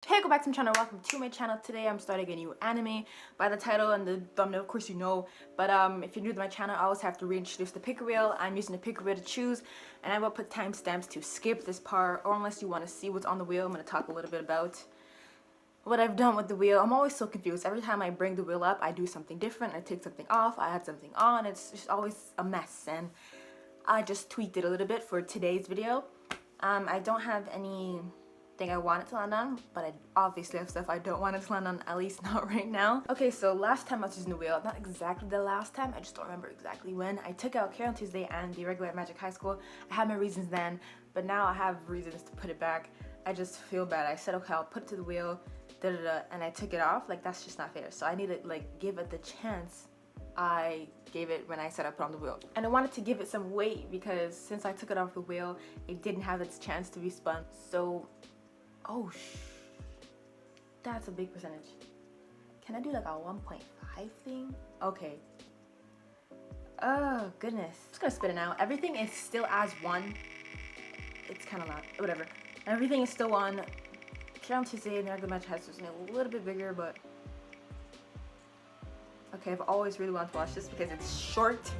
Hey, go back to my channel. Welcome to my channel. Today I'm starting a new anime. By the title and the thumbnail, of course you know. But if you're new to my channel, I always have to reintroduce the picker wheel. I'm using the picker wheel to choose, and I will put timestamps to skip this part, or unless you want to see what's on the wheel, I'm going to talk a little bit about what I've done with the wheel. I'm always so confused. Every time I bring the wheel up, I do something different. I take something off, I add something on. It's just always a mess, and I just tweaked it a little bit for today's video. I don't have anything I want it to land on, but I obviously have stuff I don't want it to land on, at least not right now. Okay, so last time I was using the wheel, not exactly the last time, I just don't remember exactly when. I took out Care on Tuesday and the regular Magic High School. I had my reasons then, but now I have reasons to put it back. I just feel bad. I said, okay, I'll put it to the wheel, and I took it off. Like, that's just not fair. So I need to, like, give it the chance I gave it when I said I put on the wheel. And I wanted to give it some weight because since I took it off the wheel, it didn't have its chance to be spun. So, oh that's a big percentage. Can I do like a 1.5 thing? Okay. Oh goodness. I'm just gonna spit it out. Everything is still as one. It's kind of loud. Whatever. Everything is still on. Care on Tuesday and the regular match has something a little bit bigger, but okay, I've always really wanted to watch this because it's short.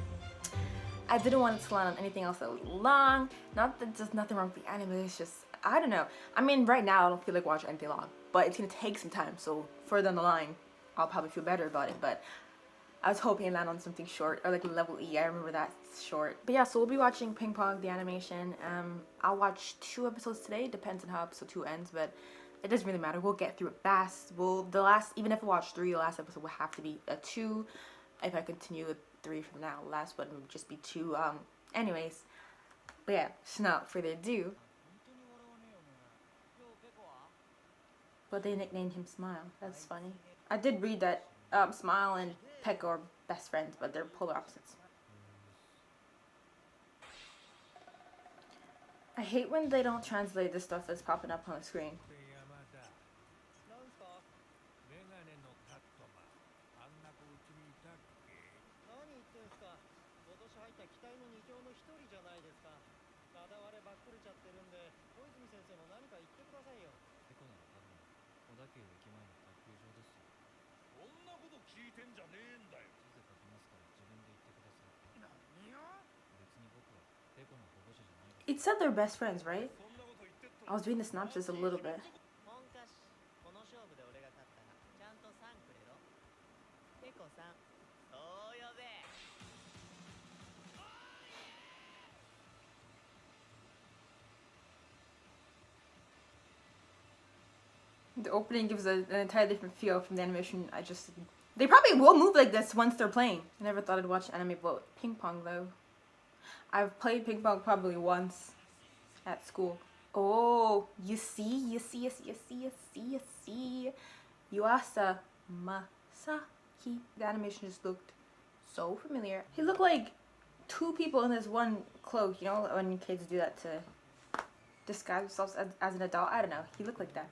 I didn't want it to land on anything else that was long. Not that there's nothing wrong with the anime, it's just, I don't know. I mean, right now I don't feel like watching anything long, but it's gonna take some time, so further down the line, I'll probably feel better about it, but I was hoping to land on something short, or like level E, I remember that's short. But yeah, so we'll be watching Ping Pong, the animation. I'll watch 2 episodes today, depends on how episode 2 ends, but it doesn't really matter. We'll get through it fast. Even if I watch 3, the last episode will have to be a 2. If I continue with 3 from now, last one would just be 2. Anyways, but yeah, so without further ado. But they nicknamed him Smile. That's funny. I did read that Smile and Peck are best friends, but they're polar opposites. I hate when they don't translate the stuff that's popping up on the screen. It said they're best friends, right? I was reading the synopsis a little bit. The opening gives an entirely different feel from the animation. They probably will move like this once they're playing. I never thought I'd watch anime about ping pong though. I've played ping pong probably once at school. Oh, you see. Yuasa Masaki. The animation just looked so familiar. He looked like 2 people in this one cloak, you know, when kids do that to disguise themselves as an adult. I don't know. He looked like that.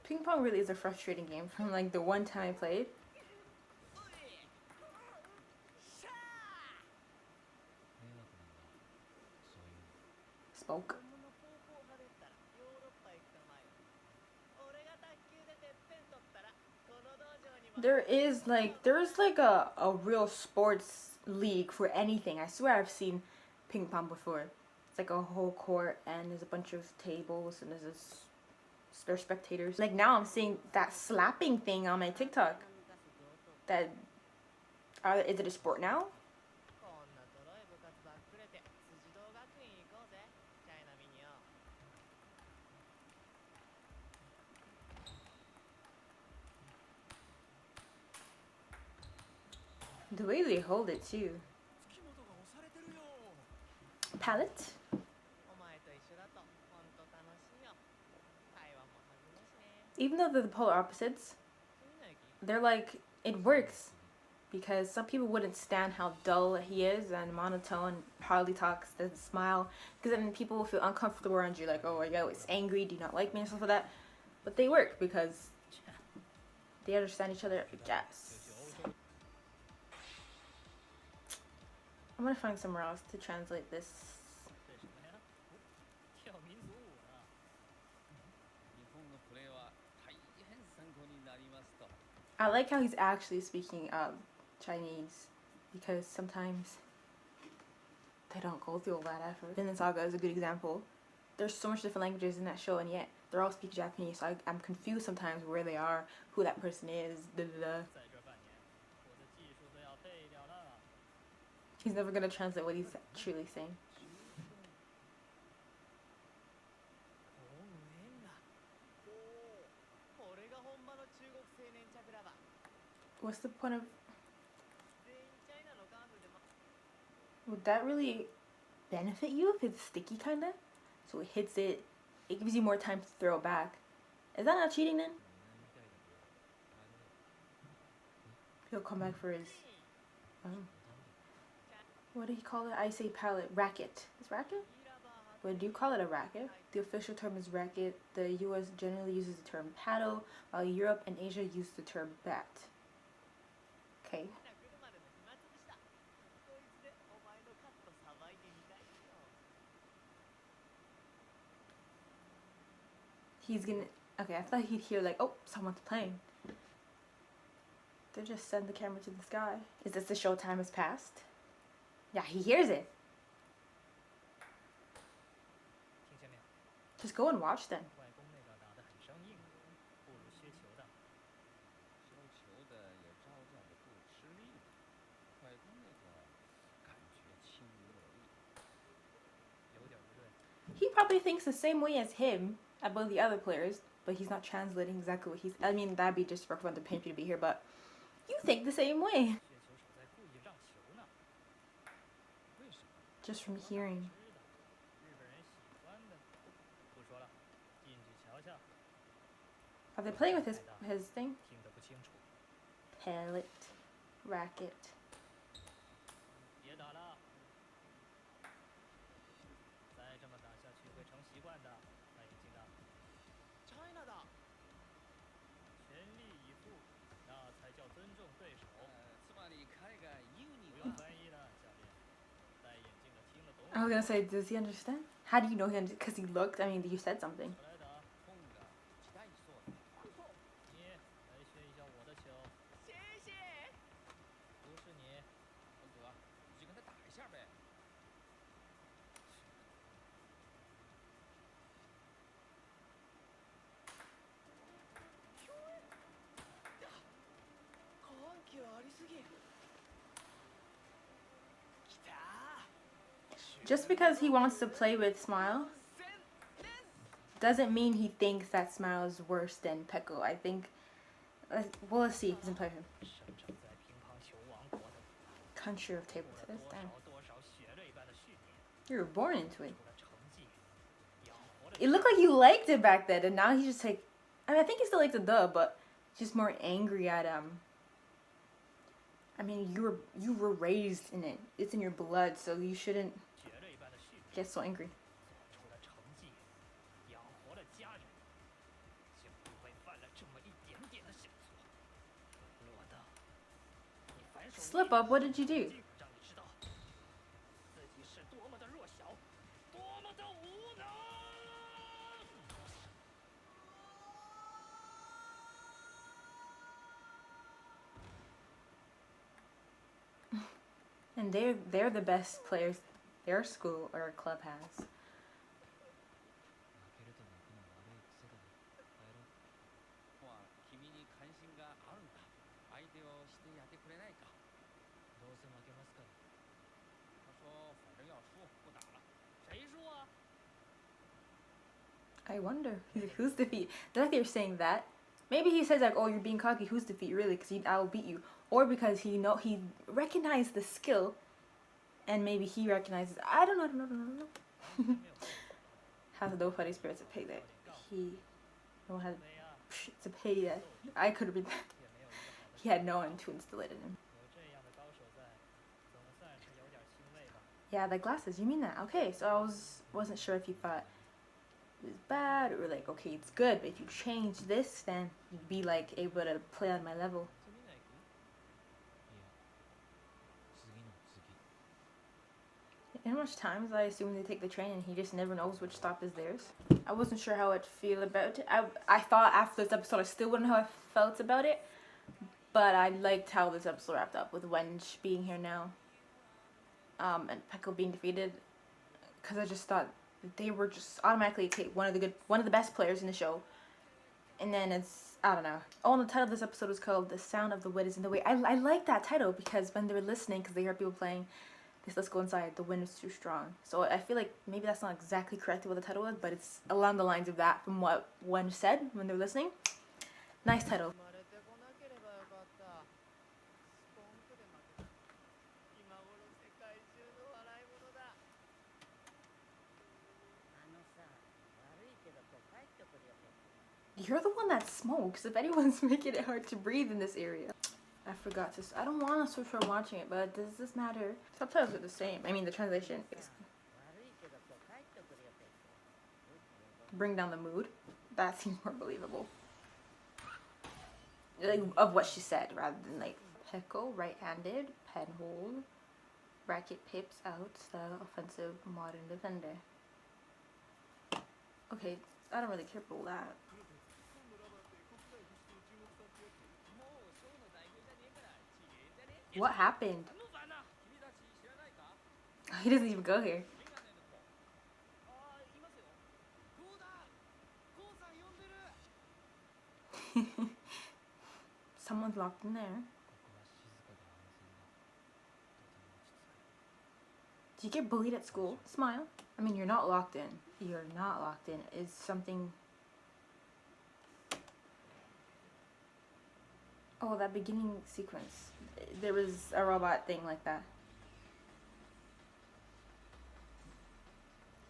Ping pong really is a frustrating game from like the one time I played. Spoke. There's like a real sports league for anything. I swear I've seen ping pong before. It's like a whole court and there's a bunch of tables and there's spectators. Like now I'm seeing that slapping thing on my TikTok. Is it a sport now? The way they hold it too. Palette? Even though they're the polar opposites, they're like, it works. Because some people wouldn't stand how dull he is and monotone, hardly talks, doesn't smile. Because then people will feel uncomfortable around you, like, oh, are you always angry, do you not like me, and stuff like that. But they work because They understand each other, I guess. I'm gonna find somewhere else to translate this. I like how he's actually speaking Chinese, because sometimes they don't go through all that effort. Vinland Saga is a good example. There's so much different languages in that show, and yet they're all speaking Japanese, so I'm confused sometimes where they are, who that person is, da da da. He's never gonna translate what he's truly saying. What's the point of... Would that really benefit you if it's sticky, kinda? So it hits it, it gives you more time to throw it back. Is that not cheating then? He'll come back for his... what do you call it? I say palette. Racket. Is racket? But do you call it a racket? The official term is racket. The US generally uses the term paddle, while Europe and Asia use the term bat. Okay. He's gonna... Okay, I thought he'd hear like, oh, someone's playing. They just send the camera to the sky. Is this the showtime has passed? Yeah, he hears it. Just go and watch then. He probably thinks the same way as him about the other players, but he's not translating exactly what he's... I mean, that'd be disrespectful to paint you to be here, but you think the same way. Just from hearing. Are they playing with his thing? Pellet. Racket. I was gonna say, does he understand? How do you know he understood? Because he looked. I mean, you said something. Just because he wants to play with Smile doesn't mean he thinks that Smile is worse than Peko. I think... well, let's see if he's in play with him. Country of table tennis. Damn. You were born into it. It looked like you liked it back then, and now he's just like... I mean, I think he still likes the dub, but just more angry at I mean, you were raised in it. It's in your blood, so you shouldn't get so angry. Slip up, what did you do? And they're the best players their school or club has. I wonder who's defeat. The fact they're saying that, maybe he says like, "Oh, you're being cocky. Who's defeat really? Because I will beat you," or because he recognized the skill, and maybe he recognizes. I don't know. Has no funny spirits of pay that he no had. It's a pity that I could have been. He had no one to instill it in him. Yeah, the glasses. You mean that? Okay, so I wasn't sure if you thought it was bad, or like, okay, it's good, but if you change this, then you'd be like able to play on my level. You know how much times I assume they take the train and he just never knows which stop is theirs? I wasn't sure how I'd feel about it. I thought after this episode I still wouldn't know how I felt about it, but I liked how this episode wrapped up with Wenj being here now, and Peko being defeated, because I just thought that they were just automatically one of the best players in the show. And then it's, I don't know. Oh, and the title of this episode was called "The Sound of the Wind is in the Way." I like that title because when they were listening, because they heard people playing this "Let's Go Inside," the wind is too strong. So I feel like maybe that's not exactly correctly what the title was, but it's along the lines of that from what Wenj said when they were listening. Nice title. You're the one that smokes. If anyone's making it hard to breathe in this area. I forgot to. I don't want to switch from watching it, but does this matter? Subtitles are the same. I mean, the translation, basically. Bring down the mood. That seems more believable. Like, of what she said, rather than like Peko, right-handed, pen hold, racket pips out, style, offensive, modern defender. Okay, I don't really care about all that. What happened? He doesn't even go here. Someone's locked in there. Do you get bullied at school? Smile. I mean, you're not locked in. You're not locked in. Is something... Oh, that beginning sequence. There was a robot thing like that.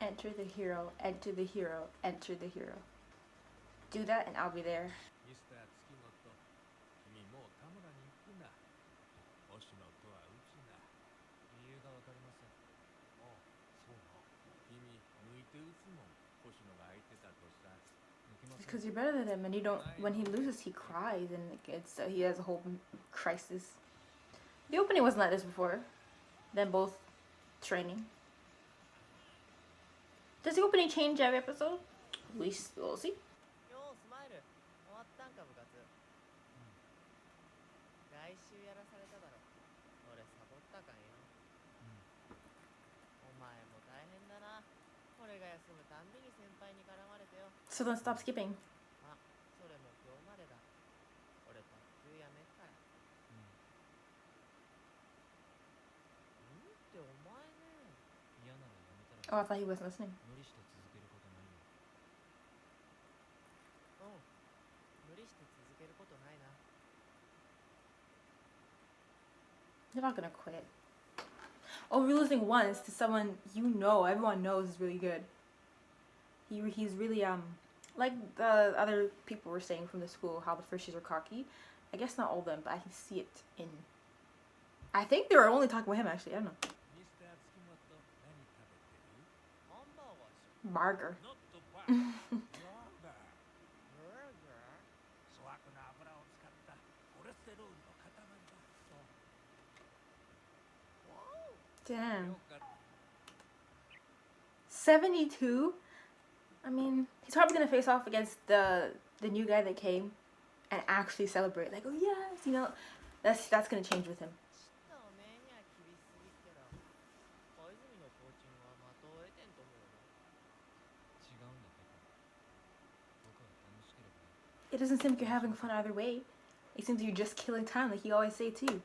Enter the hero, enter the hero, enter the hero. Do that and I'll be there. Because you're better than him, and you don't. When he loses, he cries, and it's he has a whole crisis. The opening wasn't like this before. Then both training. Does the opening change every episode? We'll see. So don't stop skipping. Oh, I thought he wasn't listening. You're not gonna quit. Oh, we're losing once to someone you know, everyone knows is really good. He's really like the other people were saying from the school, how the freshies are cocky. I guess not all of them, but I can see it in. I think they were only talking about him actually. I don't know. Burger. Damn. 72? I mean, he's probably gonna face off against the new guy that came and actually celebrate. Like, oh yes, you know, that's gonna change with him. It doesn't seem like you're having fun either way. It seems you're just killing time, like you always say too.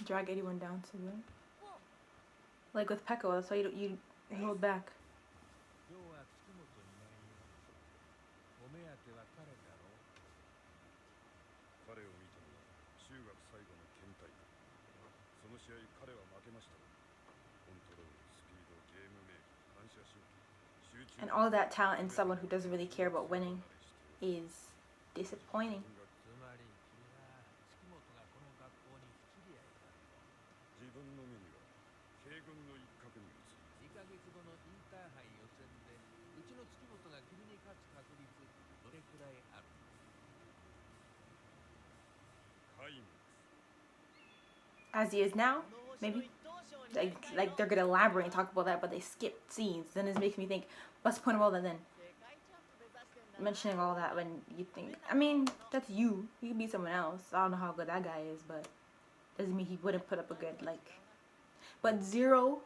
Drag anyone down to them. Like with Peko, that's why you hold back. And all that talent in someone who doesn't really care about winning is disappointing. as he is now, maybe. Like they're gonna elaborate and talk about that, but they skip scenes. Then it's making me think, what's the point of all that then? Mentioning all that when you think, I mean, that's you. You could be someone else. I don't know how good that guy is, but doesn't mean he wouldn't put up a good, like. But Zero,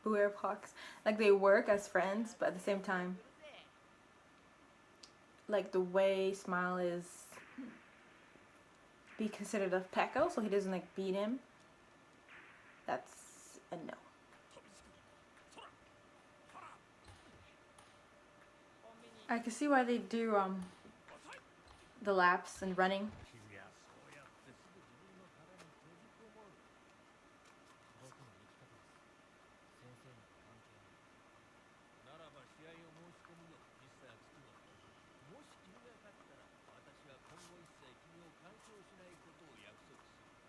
Beware Pox, like they work as friends, but at the same time, like the way Smile is be considered a Pecco, so he doesn't like beat him. That's a no. I can see why they do the laps and running.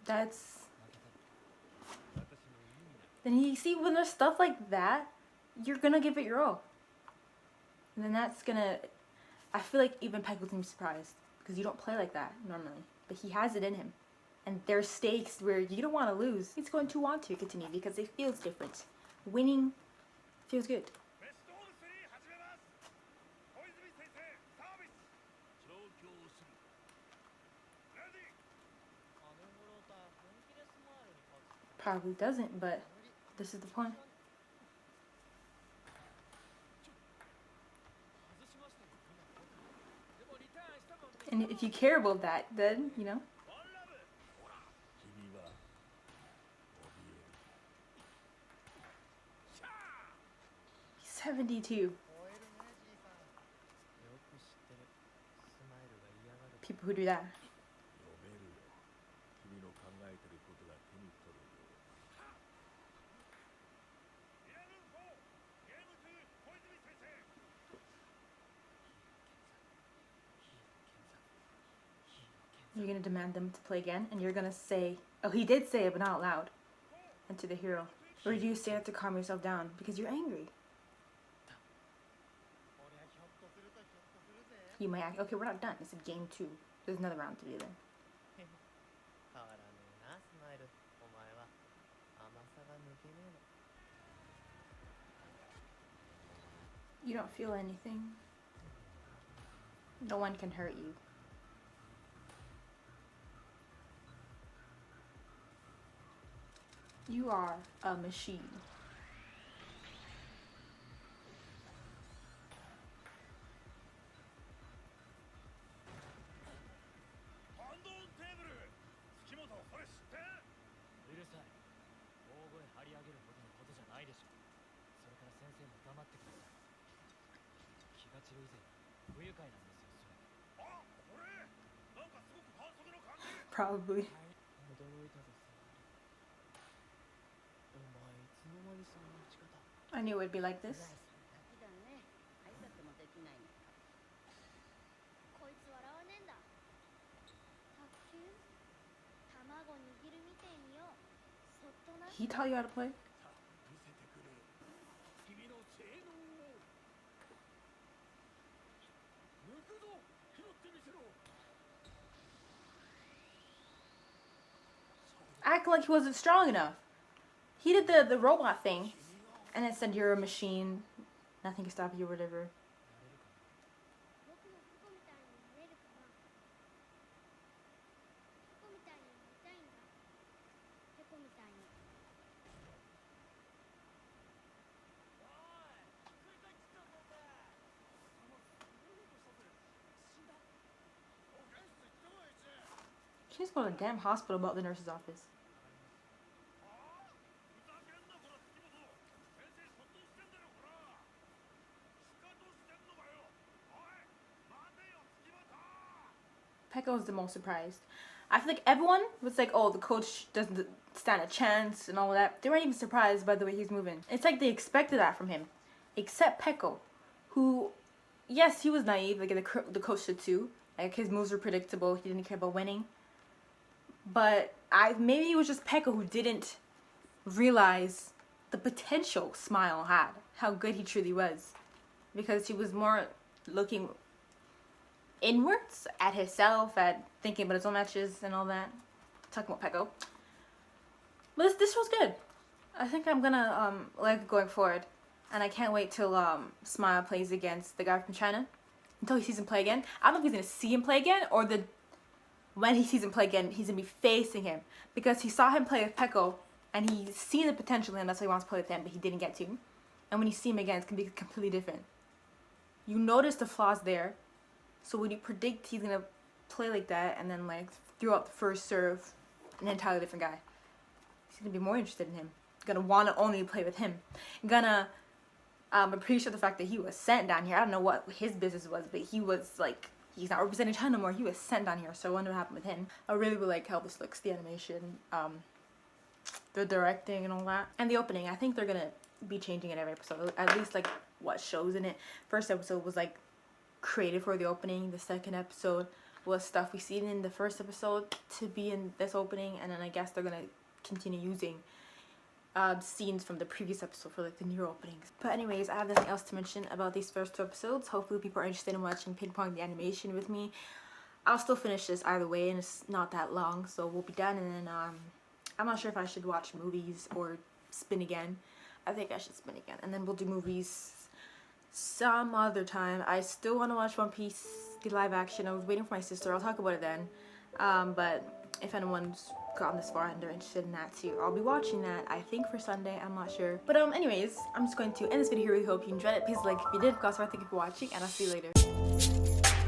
That's then you see when there's stuff like that, you're gonna give it your all. And then that's gonna, I feel like even Pecco would be surprised because you don't play like that normally, but he has it in him. And there's stakes where you don't want to lose. He's going to want to continue because it feels different. Winning feels good. Probably doesn't, but this is the point. And if you care about that, then, you know. 72. People who do that. You're gonna demand them to play again, and you're gonna say, oh, he did say it, but not out loud. And to the hero. Or do you say it to calm yourself down because you're angry? You might act, okay, we're not done. It's a game 2. There's another round to do then. You don't feel anything. No one can hurt you. You are a machine. Probably. I knew it would be like this. He taught you how to play? Act like he wasn't strong enough. He did the robot thing, and it said you're a machine, nothing can stop you or whatever. She's going to a damn hospital about the nurse's office. Pecco was the most surprised. I feel like everyone was like, oh, the coach doesn't stand a chance and all that. They weren't even surprised by the way he's moving. It's like they expected that from him. Except Pecco, who, yes, he was naive. Like the coach did too. Like his moves were predictable. He didn't care about winning. but maybe it was just Pekka who didn't realize the potential Smile had, how good he truly was, because he was more looking inwards at himself, at thinking about his own matches and all that. Talking about Pekka. But this show's good. I think I'm gonna like it going forward, and I can't wait till Smile plays against the guy from China. Until he sees him play again. I don't know if he's gonna see him play again, or when he sees him play again, he's gonna be facing him, because he saw him play with Pekka and he's seen the potential in him. That's why he wants to play with him, but he didn't get to. And when you see him again, it's gonna be completely different. You notice the flaws there, so when you predict he's gonna play like that, and then like throw out the first serve, an entirely different guy. He's gonna be more interested in him. Gonna wanna only play with him. Gonna I'm pretty sure the fact that he was sent down here, I don't know what his business was, but he was like, he's not representing China anymore. He was sent down here, so I wonder what happened with him. I really would like how this looks, the animation, the directing and all that. And the opening, I think they're gonna be changing it every episode, at least like what shows in it. First episode was like created for the opening. The second episode was stuff we seen in the first episode to be in this opening, and then I guess they're gonna continue using scenes from the previous episode for like the new openings. But anyways, I have nothing else to mention about these first 2 episodes. Hopefully people are interested in watching Ping Pong the animation with me. I'll still finish this either way, and it's not that long, so we'll be done. And then I'm not sure if I should watch movies or spin again. I think I should spin again, and then we'll do movies some other time. I still want to watch One Piece, the live action. I was waiting for my sister. I'll talk about it then. But if anyone's gotten this far and they're interested in that too, I'll be watching that, I think for Sunday. I'm not sure. But anyways, I'm just going to end this video here. Really hope you enjoyed it. Please like if you did. Also, thank you for watching, and I'll see you later.